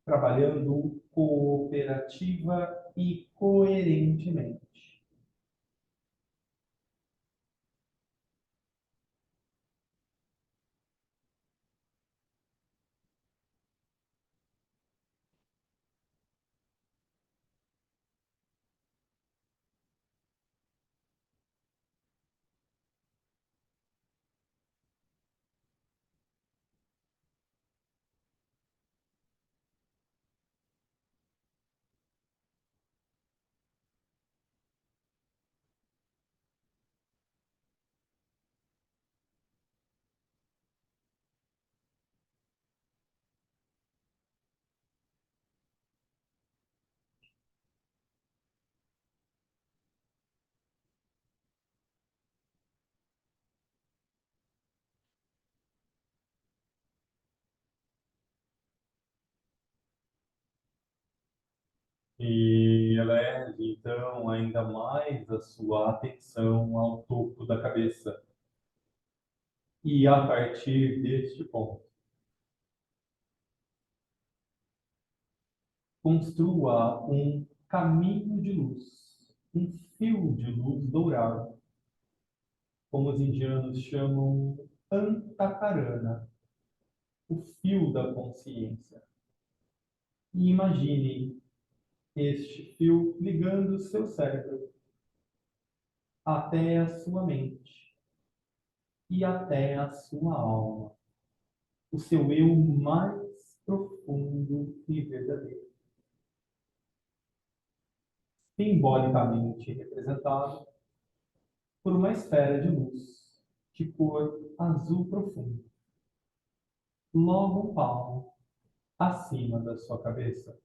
trabalhando cooperativa e coerentemente. E eleve, então, ainda mais a sua atenção ao topo da cabeça. E a partir deste ponto, construa um caminho de luz, um fio de luz dourado, como os indianos chamam Antakarana, o fio da consciência. E imagine este fio ligando seu cérebro até a sua mente e até a sua alma, o seu eu mais profundo e verdadeiro. Simbolicamente representado por uma esfera de luz de cor azul profundo, logo um palmo acima da sua cabeça.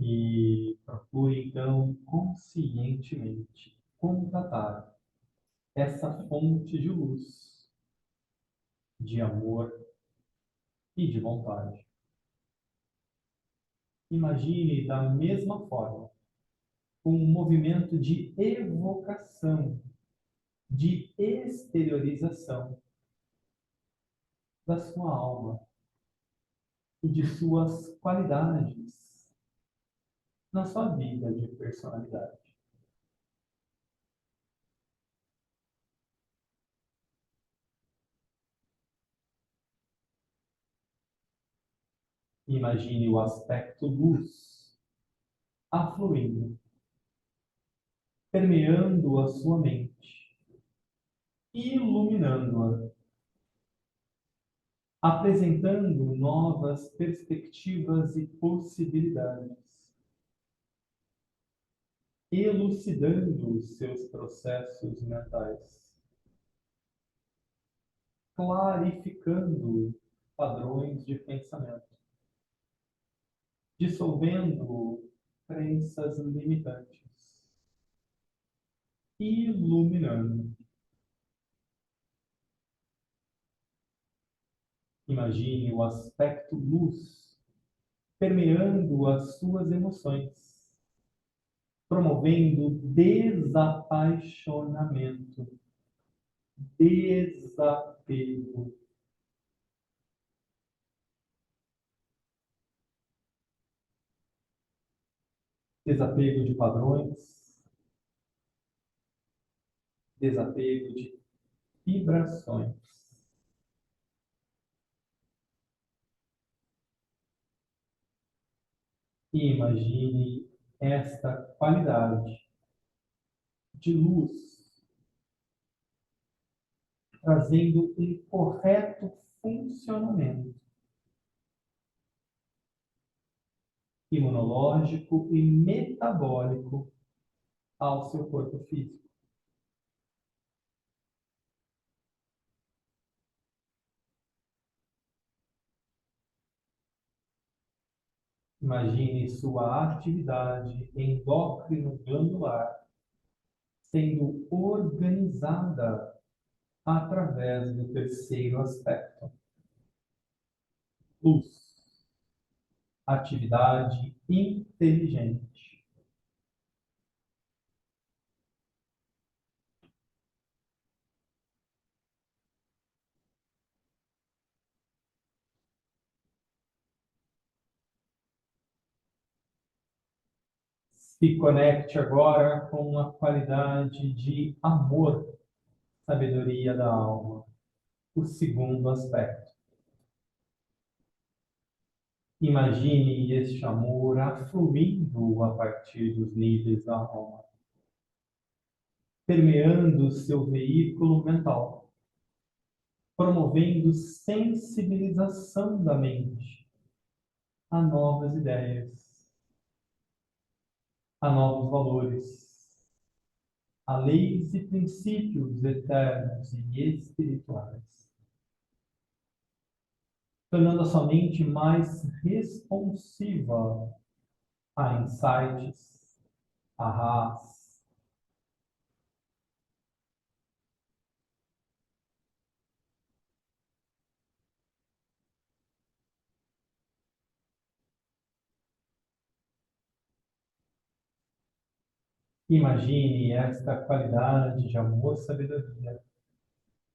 E procure, então, conscientemente contatar essa fonte de luz, de amor e de vontade. Imagine da mesma forma um movimento de evocação, de exteriorização da sua alma e de suas qualidades na sua vida de personalidade. Imagine o aspecto luz afluindo, permeando a sua mente, iluminando-a, apresentando novas perspectivas e possibilidades, elucidando os seus processos mentais, clarificando padrões de pensamento, dissolvendo crenças limitantes, iluminando. Imagine o aspecto luz permeando as suas emoções, promovendo desapaixonamento, desapego. desapego de padrões, desapego de vibrações. E imagine esta qualidade de luz trazendo um correto funcionamento imunológico e metabólico ao seu corpo físico. Imagine sua atividade endócrino-glandular sendo organizada através do terceiro aspecto. Luz, atividade inteligente. Se conecte agora com a qualidade de amor, sabedoria da alma, o segundo aspecto. Imagine este amor afluindo a partir dos níveis da alma, permeando seu veículo mental, promovendo sensibilização da mente a novas ideias, a novos valores, a leis e princípios eternos e espirituais, tornando a sua mente mais responsiva a insights, ahás. Imagine esta qualidade de amor-sabedoria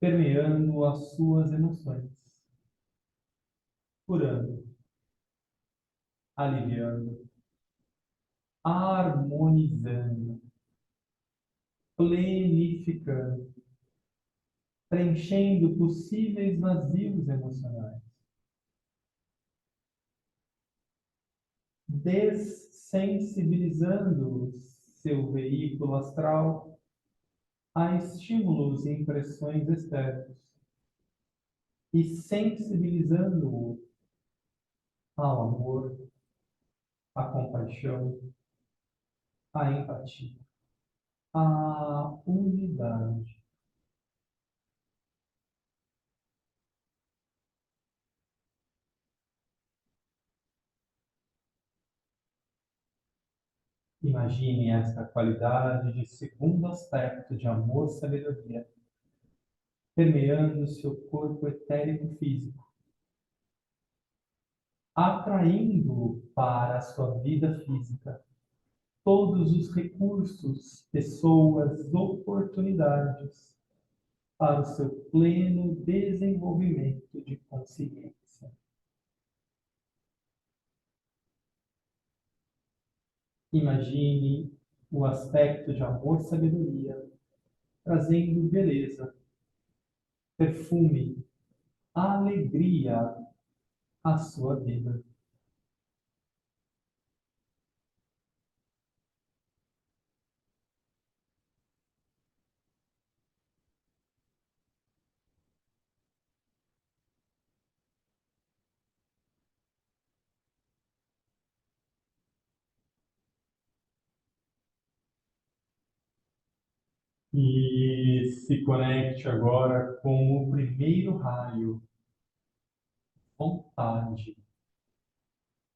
permeando as suas emoções, curando, aliviando, harmonizando, plenificando, preenchendo possíveis vazios emocionais, dessensibilizando seu veículo astral a estímulos e impressões externos e sensibilizando-o ao amor, à compaixão, à empatia, à unidade. Imagine esta qualidade de segundo aspecto de amor-sabedoria permeando seu corpo etérico físico, atraindo para a sua vida física todos os recursos, pessoas, oportunidades para o seu pleno desenvolvimento de consciência. Imagine o aspecto de amor-sabedoria trazendo beleza, perfume, alegria à sua vida. E se conecte agora com o primeiro raio, vontade,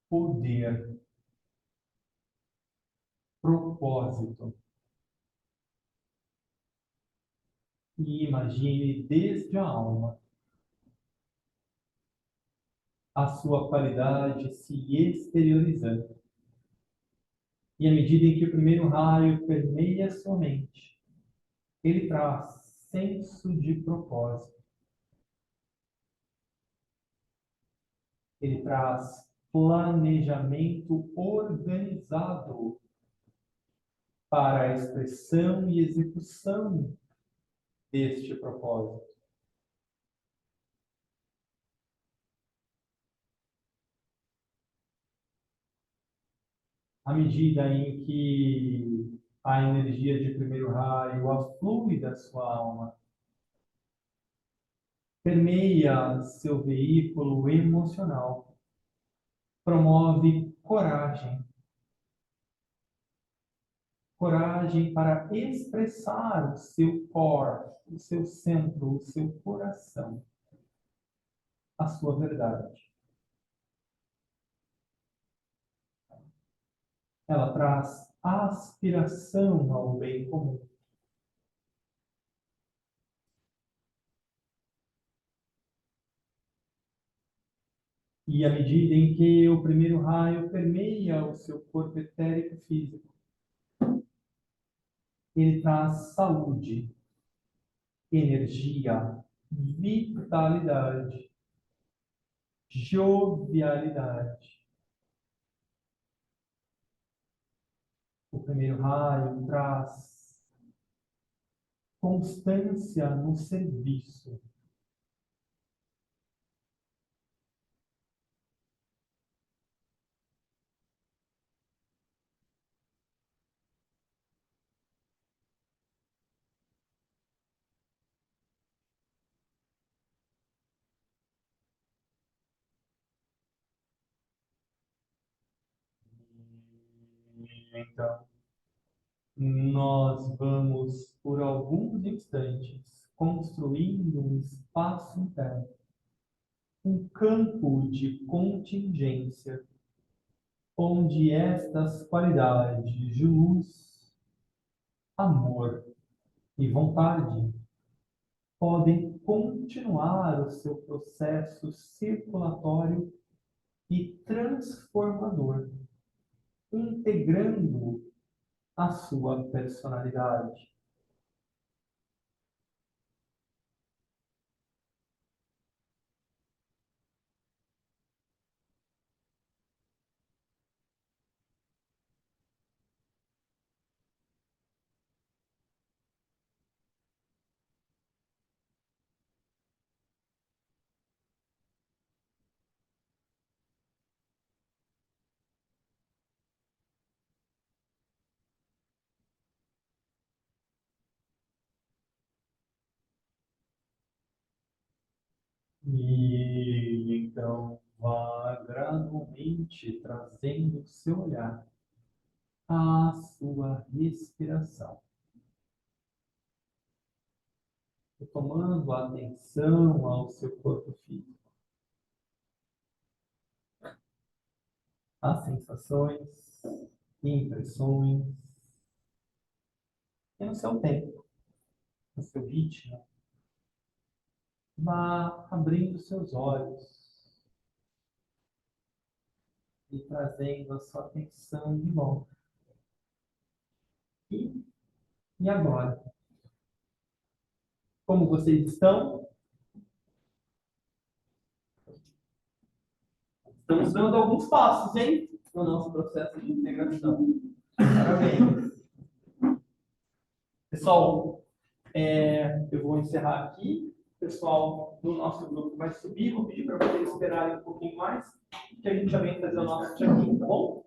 poder, propósito. E imagine desde a alma a sua qualidade se exteriorizando. E à medida em que o primeiro raio permeia a sua mente, ele traz senso de propósito. Ele traz planejamento organizado para a expressão e execução deste propósito. À medida em que a energia de primeiro raio aflui da sua alma, permeia seu veículo emocional, promove coragem. Coragem para expressar o seu core, o seu centro, o seu coração, a sua verdade. Ela traz aspiração ao bem comum. E à medida em que o primeiro raio permeia o seu corpo etérico físico, ele traz saúde, energia, vitalidade, jovialidade. O primeiro raio traz constância no serviço. Então, nós vamos, por alguns instantes, construindo um espaço interno, um campo de contingência, onde estas qualidades de luz, amor e vontade podem continuar o seu processo circulatório e transformador, integrando a sua personalidade. E então vá gradualmente trazendo o seu olhar à sua respiração, tomando atenção ao seu corpo físico, às sensações, impressões, e no seu tempo, no seu ritmo. Vá abrindo seus olhos e trazendo a sua atenção de volta. E agora? Como vocês estão? Estamos dando alguns passos, hein? No nosso processo de integração. Parabéns. Pessoal, eu vou encerrar aqui. O pessoal do nosso grupo vai subir. Vou pedir para vocês esperarem um pouquinho mais, que a gente já vem fazer o nosso check-in, tá bom?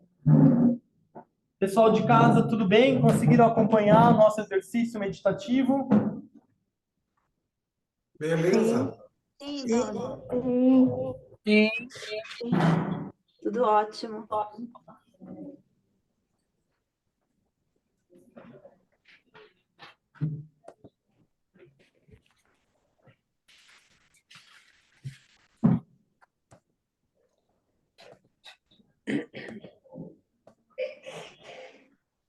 Pessoal de casa, tudo bem? Conseguiram acompanhar o nosso exercício meditativo? Beleza. Sim, Dona. Sim. Tudo ótimo.